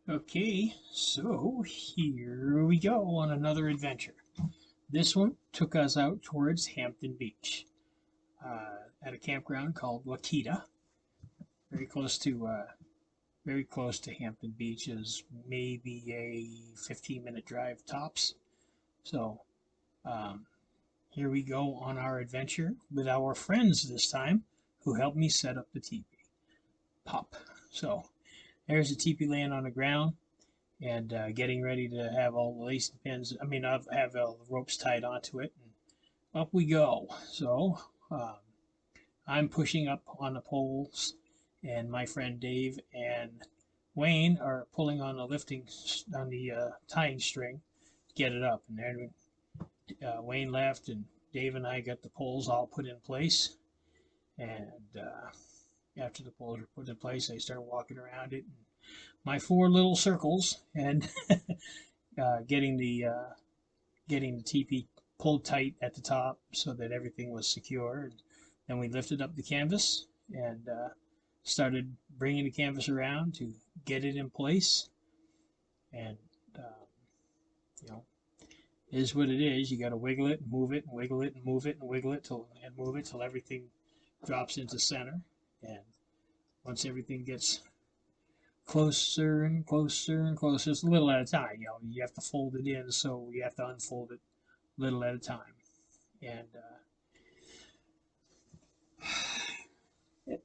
Okay, so here we go on another adventure. This one took us out towards Hampton Beach at a campground called Wakitta, very close to Hampton Beach. Is maybe a 15-minute drive tops. So um, here we go on our adventure with our friends this time, who helped me set up the teepee. Pop. So there's the teepee laying on the ground, and getting ready to have all the lacing pins. I'll have all the ropes tied onto it, and up we go. So um, I'm pushing up on the poles, and my friend Dave and Wayne are pulling on the tying string to get it up. And then Wayne left, and Dave and I got the poles all put in place. And after the poles were put in place, I started walking around it. And my four little circles and uh, getting the uh, getting the teepee pulled tight at the top so that everything was secure. And then we lifted up the canvas and started bringing the canvas around to get it in place. And you know, it is what it is. You got to wiggle it, and move it, and wiggle it, and move it, and wiggle it and move it till everything drops into center. And once everything gets closer and closer and closer. It's a little at a time. You have to fold it in, so you have to unfold it little at a time. And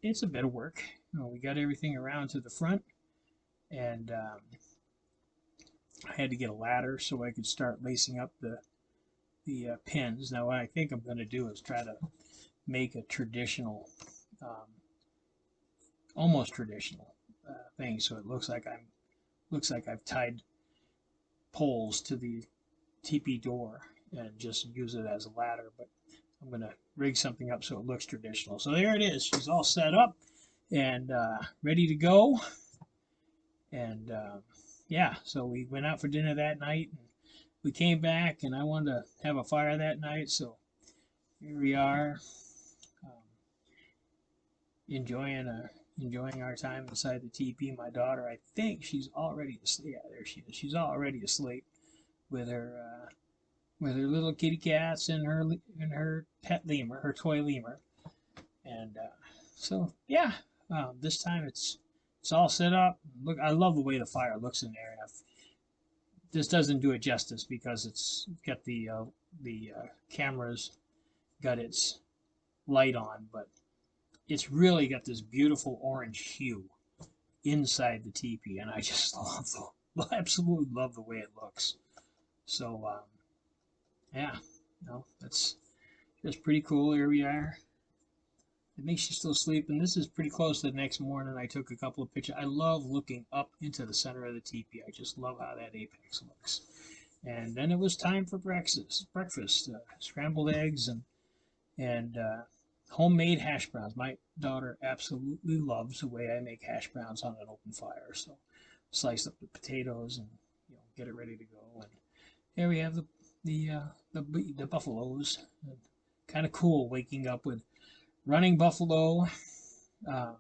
it's a bit of work. We got everything around to the front, and I had to get a ladder so I could start lacing up the pins. Now, what I think I'm going to do is try to make a traditional, um, almost traditional thing, so it looks like I've tied poles to the teepee door and just use it as a ladder, but I'm going to rig something up so it looks traditional. So there it is. She's all set up and ready to go. And yeah, so we went out for dinner that night. And we came back, and I wanted to have a fire that night. So here we are, um, enjoying our time inside the teepee. My daughter, I think she's already asleep. Yeah, there she is. She's already asleep with her little kitty cats and her pet lemur, her toy lemur. And so yeah, this time it's all set up. Look, I love the way the fire looks in there. This doesn't do it justice because it's got the camera's got its light on, but it's really got this beautiful orange hue inside the teepee, and I just absolutely love the way it looks. So yeah, no, that's just pretty cool. Here we are. I think she's still sleeping. This is pretty close to the next morning. I took a couple of pictures. I love looking up into the center of the teepee. I just love how that apex looks. And then it was time for breakfast. Scrambled eggs and homemade hash browns. My daughter absolutely loves the way I make hash browns on an open fire. So slice up the potatoes and get it ready to go. And there we have the buffaloes. Kind of cool waking up with running buffalo, um,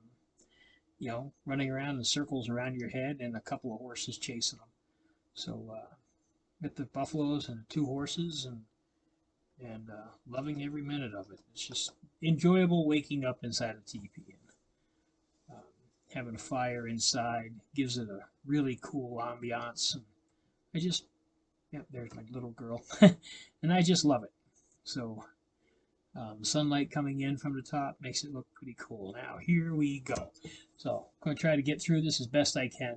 running around in circles around your head, and a couple of horses chasing them. So with the buffaloes and the two horses, and loving every minute of it. It's just enjoyable waking up inside a teepee and having a fire inside gives it a really cool ambiance. And I just, yeah, there's my little girl, and I just love it. So sunlight coming in from the top makes it look pretty cool. Now, here we go. So I'm going to try to get through this as best I can.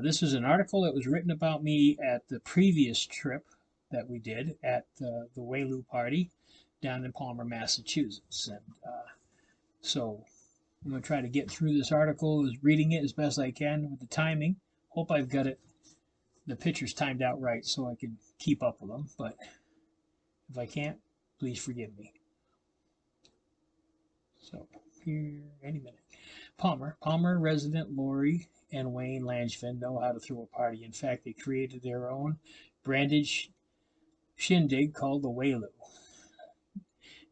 This was an article that was written about me at the previous trip that we did at the Whaloo party down in Palmer, Massachusetts. And so I'm going to try to get through this article, reading it as best I can with the timing. Hope I've got the pictures timed out right so I can keep up with them. But if I can't, please forgive me. So here, any minute. Palmer resident Lori and Wayne Langevin know how to throw a party. In fact, they created their own branded shindig called the Whaloo.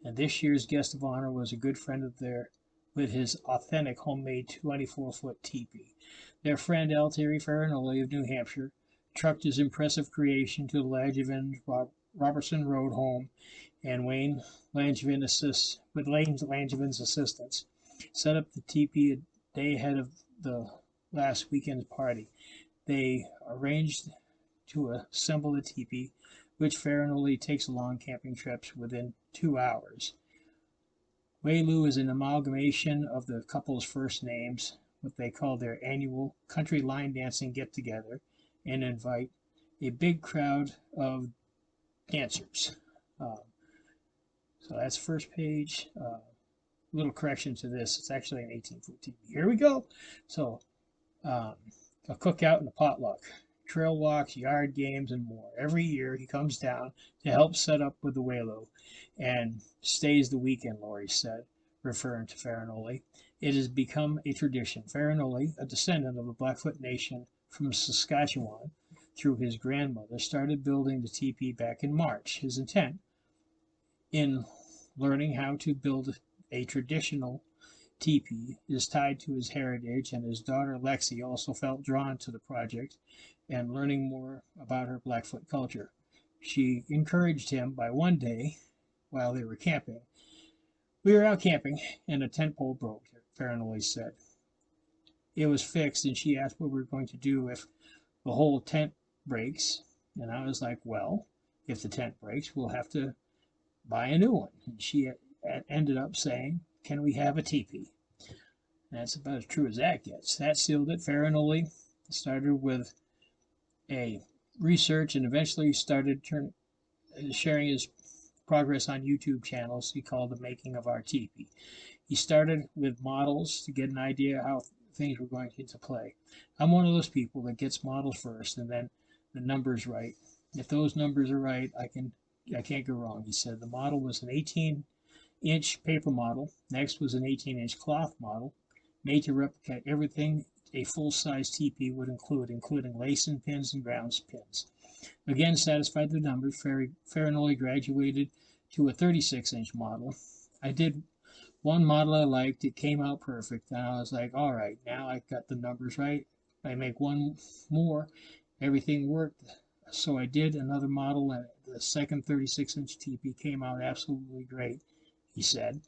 And this year's guest of honor was a good friend of theirs with his authentic homemade 24-foot teepee. Their friend L. Terry Farinoli of New Hampshire trucked his impressive creation to the Robertson Road home, and Wayne Langevin with Lane Langevin's assistance, set up the teepee a day ahead of the last weekend's party. They arranged to assemble the teepee, which Farinoli takes along camping trips within 2 hours. Waylu is an amalgamation of the couple's first names, what they call their annual country line dancing get-together, and invite a big crowd of dancers. So that's first page. Little correction to this. It's actually an 18-foot TV. Here we go. So a cookout and a potluck, trail walks, yard games, and more. Every year he comes down to help set up with the Waylo and stays the weekend, Laurie said, referring to Farinoli. It has become a tradition. Farinoli, a descendant of the Blackfoot Nation from Saskatchewan through his grandmother, started building the teepee back in March. His intent in learning how to build a traditional teepee is tied to his heritage, and his daughter Lexi also felt drawn to the project and learning more about her Blackfoot culture. She encouraged him by one day while they were camping. We were out camping and a tent pole broke, Farinoli said. It was fixed, and she asked what we were going to do if the whole tent breaks. And I was like, well, if the tent breaks, we'll have to buy a new one. And she ended up saying, can we have a teepee? That's about as true as that gets. That sealed it. Farinoli started with a research and eventually started sharing his progress on YouTube channels he called The Making of Our Teepee. He started with models to get an idea how things were going into play. I'm one of those people that gets models first and then the numbers right. If those numbers are right, I can't go wrong, he said. The model was an 18-inch paper model. Next was an 18-inch cloth model made to replicate everything a full-size teepee would include, including lacing pins and ground pins. Again, satisfied with the numbers, Farinoli graduated to a 36-inch model. I did one model I liked. It came out perfect, and I was like, all right, now I got the numbers right. I make one more. Everything worked. So I did another model, and the second 36-inch teepee came out absolutely great, he said.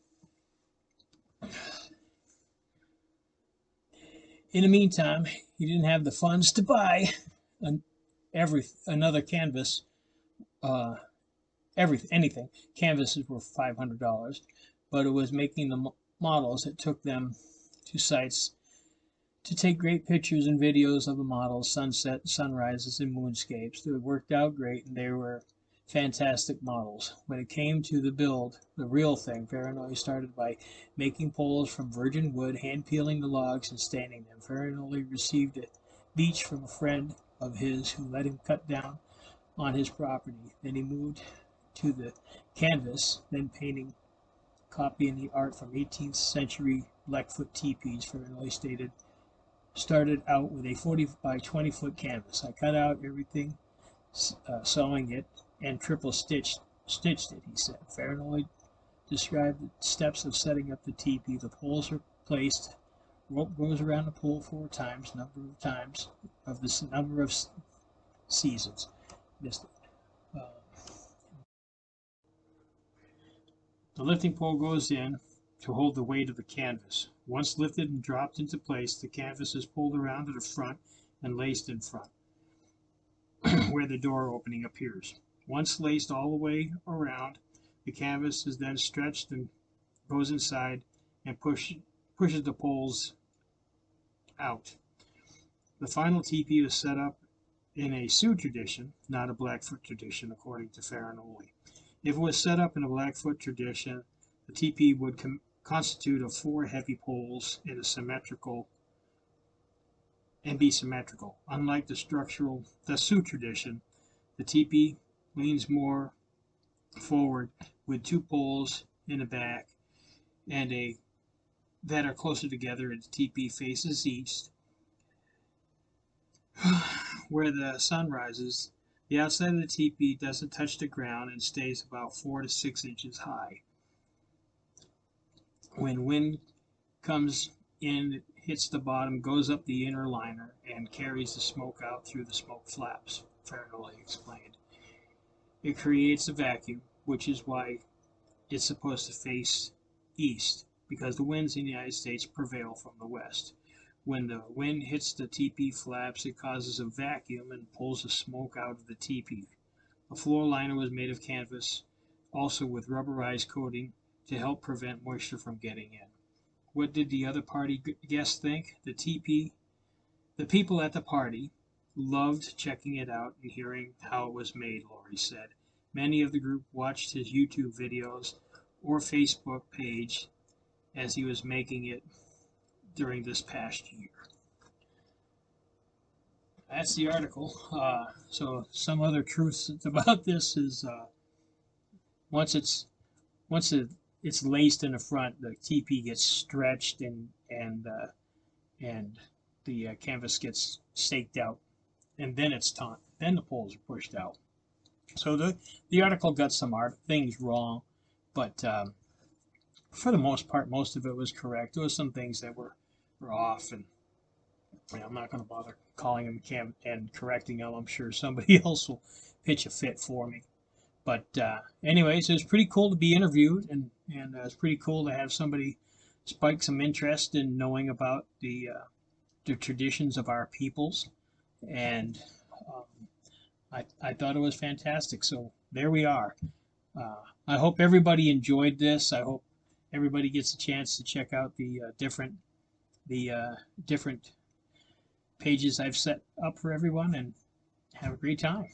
In the meantime, he didn't have the funds to buy another canvas, anything. Canvases were $500, but it was making the models. It took them to sites to take great pictures and videos of the models, sunset, sunrises, and moonscapes. It worked out great, and they were fantastic models. When it came to the build, the real thing, Farinoli started by making poles from virgin wood, hand peeling the logs and staining them. Farinoli received a beech from a friend of his who let him cut down on his property. Then he moved to the canvas, then painting, copying the art from 18th century Blackfoot teepees. Farinoli started out with a 40 by 20 foot canvas. I cut out everything, sewing it, and triple stitched it, he said. Farinoli described the steps of setting up the teepee. The poles are placed, rope goes around the pole 4 times, number of seasons. The lifting pole goes in to hold the weight of the canvas. Once lifted and dropped into place, the canvas is pulled around to the front and laced in front, where the door opening appears. Once laced all the way around, the canvas is then stretched and goes inside and pushes the poles out. The final teepee is set up in a Sioux tradition, not a Blackfoot tradition, according to Farinoli. If it was set up in a Blackfoot tradition, the teepee would constitute of 4 heavy poles in a symmetrical and be symmetrical. Unlike the Sioux tradition, the teepee leans more forward with 2 poles in the back and that are closer together, and the teepee faces east where the sun rises. The outside of the teepee doesn't touch the ground and stays about 4 to 6 inches high. When wind comes in, hits the bottom, goes up the inner liner, and carries the smoke out through the smoke flaps, Fairnolly explained. It creates a vacuum, which is why it's supposed to face east, because the winds in the United States prevail from the west. When the wind hits the teepee flaps, it causes a vacuum and pulls the smoke out of the teepee. The floor liner was made of canvas, also with rubberized coating to help prevent moisture from getting in. What did the other party guests think? The people at the party loved checking it out and hearing how it was made, Lori said. Many of the group watched his YouTube videos or Facebook page as he was making it during this past year. That's the article. So some other truths about this is once it's once it's laced in the front, the TP gets stretched and the canvas gets staked out, and then it's taut. Then the poles are pushed out. So the article got some things wrong, but for the most part, most of it was correct. There was some things that were off, and I'm not going to bother calling them and correcting them. I'm sure somebody else will pitch a fit for me. But anyways, it was pretty cool to be interviewed, and it was pretty cool to have somebody spike some interest in knowing about the traditions of our peoples, and I thought it was fantastic. So there we are. I hope everybody enjoyed this. I hope everybody gets a chance to check out the different pages I've set up for everyone, and have a great time.